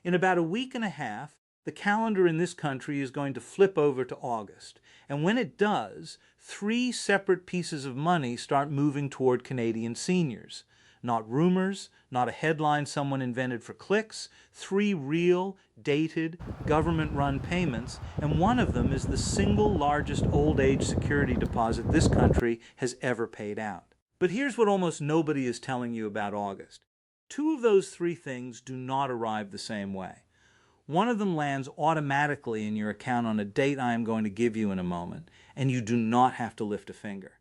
In about a week and a half, the calendar in this country is going to flip over to August. And when it does, 3 separate pieces of money start moving toward Canadian seniors. Not rumors, not a headline someone invented for clicks, 3 real, dated, government-run payments, and one of them is the single largest old age security deposit this country has ever paid out. But here's what almost nobody is telling you about August. 2 of those 3 things do not arrive the same way. One of them lands automatically in your account on a date I am going to give you in a moment, and you do not have to lift a finger.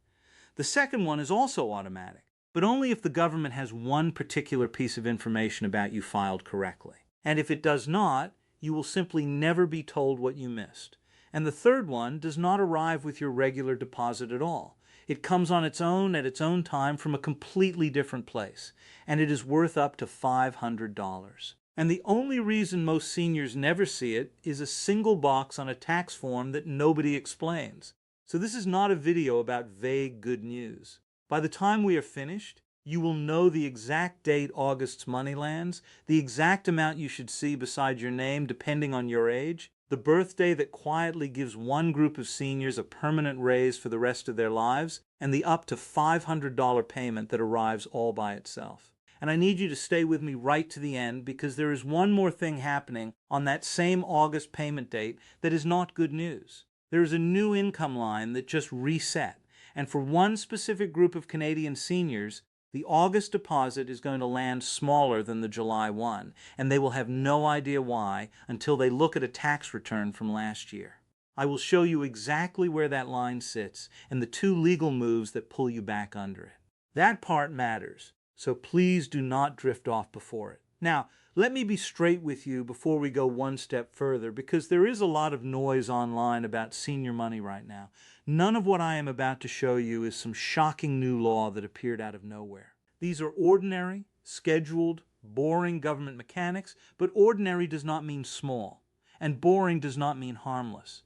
The second one is also automatic, but only if the government has one particular piece of information about you filed correctly. And if it does not, you will simply never be told what you missed. And the third one does not arrive with your regular deposit at all. It comes on its own at its own time from a completely different place, and it is worth up to $500. And the only reason most seniors never see it is a single box on a tax form that nobody explains. So this is not a video about vague good news. By the time we are finished, you will know the exact date August's money lands, the exact amount you should see beside your name depending on your age, the birthday that quietly gives one group of seniors a permanent raise for the rest of their lives, and the up to $500 payment that arrives all by itself. And I need you to stay with me right to the end because there is one more thing happening on that same August payment date that is not good news. There is a new income line that just reset. And for one specific group of Canadian seniors, the August deposit is going to land smaller than the July one, and they will have no idea why until they look at a tax return from last year. I will show you exactly where that line sits and the 2 legal moves that pull you back under it. That part matters, so please do not drift off before it. Now, let me be straight with you before we go one step further, because there is a lot of noise online about senior money right now. None of what I am about to show you is some shocking new law that appeared out of nowhere. These are ordinary, scheduled, boring government mechanics, but ordinary does not mean small, and boring does not mean harmless.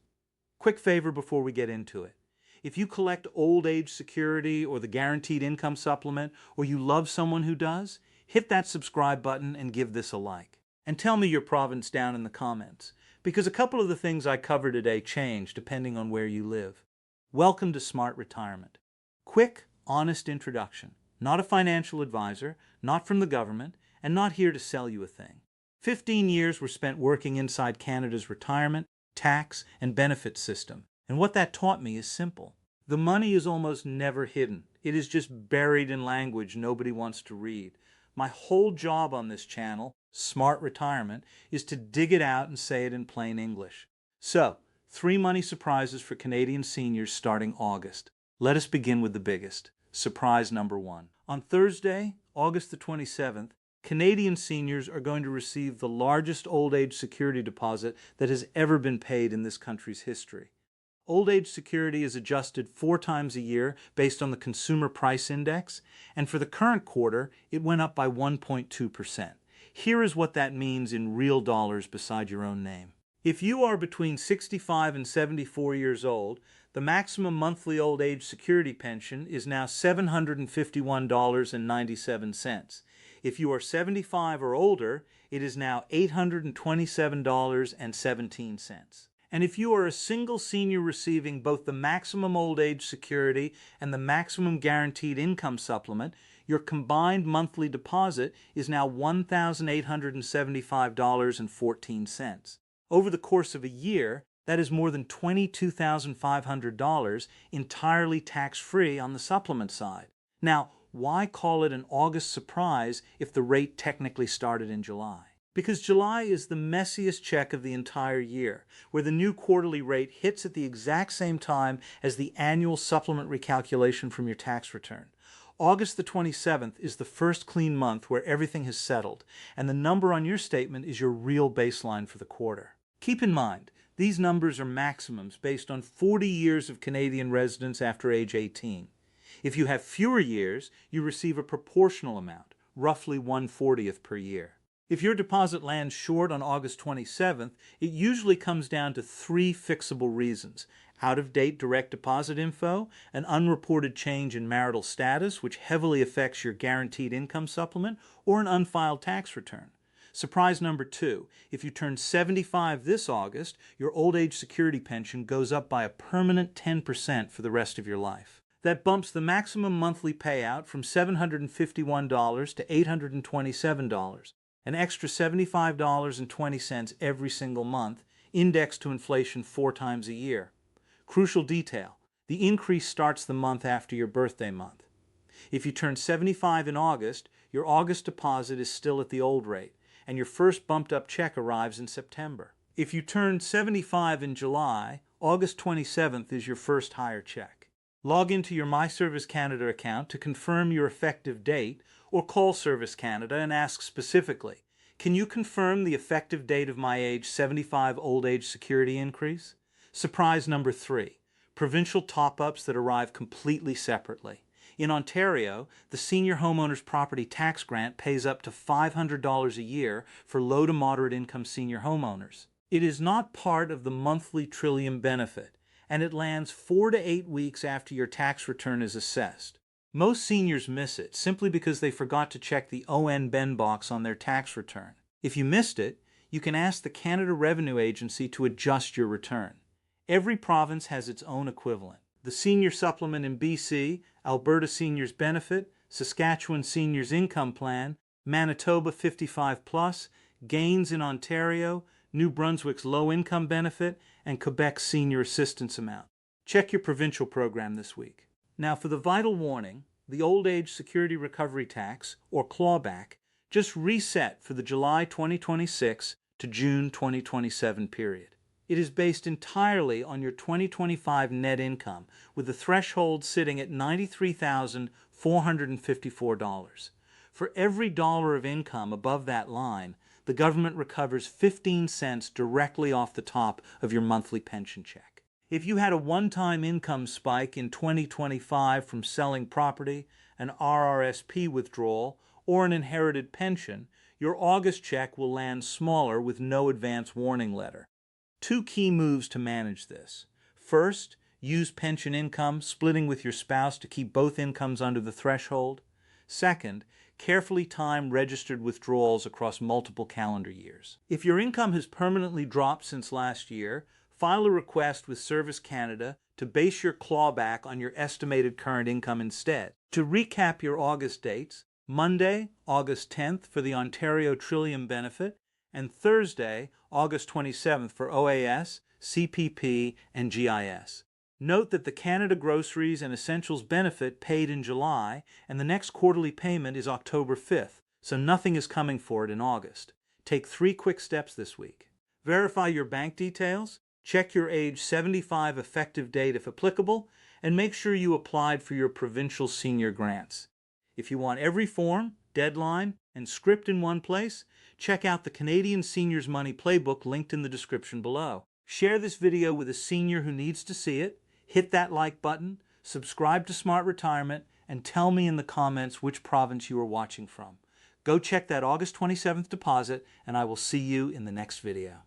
Quick favor before we get into it. If you collect old age security or the guaranteed income supplement, or you love someone who does, hit that subscribe button and give this a like. And tell me your province down in the comments, because a couple of the things I cover today change depending on where you live. Welcome to Smart Retirement. Quick, honest introduction. Not a financial advisor, not from the government, and not here to sell you a thing. 15 years were spent working inside Canada's retirement, tax, and benefits system. And what that taught me is simple. The money is almost never hidden. It is just buried in language nobody wants to read. My whole job on this channel, Smart Retirement, is to dig it out and say it in plain English. So, 3 money surprises for Canadian seniors starting August. Let us begin with the biggest. Surprise number 1. On Thursday, August the 27th, Canadian seniors are going to receive the largest old age security deposit that has ever been paid in this country's history. Old age security is adjusted 4 times a year based on the Consumer Price Index, and for the current quarter, it went up by 1.2%. Here is what that means in real dollars beside your own name. If you are between 65 and 74 years old, the maximum monthly old age security pension is now $751.97. If you are 75 or older, it is now $827.17. And if you are a single senior receiving both the maximum old age security and the maximum guaranteed income supplement, your combined monthly deposit is now $1,875.14. Over the course of a year, that is more than $22,500 entirely tax-free on the supplement side. Now, why call it an August surprise if the rate technically started in July? Because July is the messiest check of the entire year, where the new quarterly rate hits at the exact same time as the annual supplement recalculation from your tax return. August the 27th is the first clean month where everything has settled, and the number on your statement is your real baseline for the quarter. Keep in mind, these numbers are maximums based on 40 years of Canadian residence after age 18. If you have fewer years, you receive a proportional amount, roughly 1/40th per year. If your deposit lands short on August 27th, it usually comes down to 3 fixable reasons: out-of-date direct deposit info, an unreported change in marital status which heavily affects your guaranteed income supplement, or an unfiled tax return. Surprise number 2, if you turn 75 this August, your old age security pension goes up by a permanent 10% for the rest of your life. That bumps the maximum monthly payout from $751 to $827, an extra $75.20 every single month, indexed to inflation 4 times a year. Crucial detail, the increase starts the month after your birthday month. If you turn 75 in August, your August deposit is still at the old rate, and your first bumped up check arrives in September. If you turn 75 in July, August 27th is your first higher check. Log into your My Service Canada account to confirm your effective date, or call Service Canada and ask specifically, can you confirm the effective date of my age 75 old age security increase? Surprise number 3, provincial top-ups that arrive completely separately. In Ontario, the Senior Homeowners Property Tax Grant pays up to $500 a year for low to moderate income senior homeowners. It is not part of the monthly Trillium benefit, and it lands 4 to 8 weeks after your tax return is assessed. Most seniors miss it simply because they forgot to check the ON Ben box on their tax return. If you missed it, you can ask the Canada Revenue Agency to adjust your return. Every province has its own equivalent. The Senior Supplement in BC, Alberta Seniors Benefit, Saskatchewan Seniors Income Plan, Manitoba 55+, Gains in Ontario, New Brunswick's Low Income Benefit, and Quebec's Senior Assistance Amount. Check your provincial program this week. Now for the vital warning, the Old Age Security Recovery Tax, or Clawback, just reset for the July 2026 to June 2027 period. It is based entirely on your 2025 net income, with the threshold sitting at $93,454. For every dollar of income above that line, the government recovers 15 cents directly off the top of your monthly pension check. If you had a one-time income spike in 2025 from selling property, an RRSP withdrawal, or an inherited pension, your August check will land smaller with no advance warning letter. 2 key moves to manage this. First, use pension income, splitting with your spouse to keep both incomes under the threshold. Second, carefully time registered withdrawals across multiple calendar years. If your income has permanently dropped since last year, file a request with Service Canada to base your clawback on your estimated current income instead. To recap your August dates, Monday, August 10th for the Ontario Trillium benefit, and Thursday, August 27th for OAS, CPP, and GIS. Note that the Canada Groceries and Essentials benefit paid in July, and the next quarterly payment is October 5th, so nothing is coming for it in August. Take 3 quick steps this week. Verify your bank details, check your age 75 effective date if applicable, and make sure you applied for your provincial senior grants. If you want every form, deadline, and script in one place, check out the Canadian Seniors Money Playbook linked in the description below. Share this video with a senior who needs to see it, hit that like button, subscribe to Smart Retirement, and tell me in the comments which province you are watching from. Go check that August 27th deposit, and I will see you in the next video.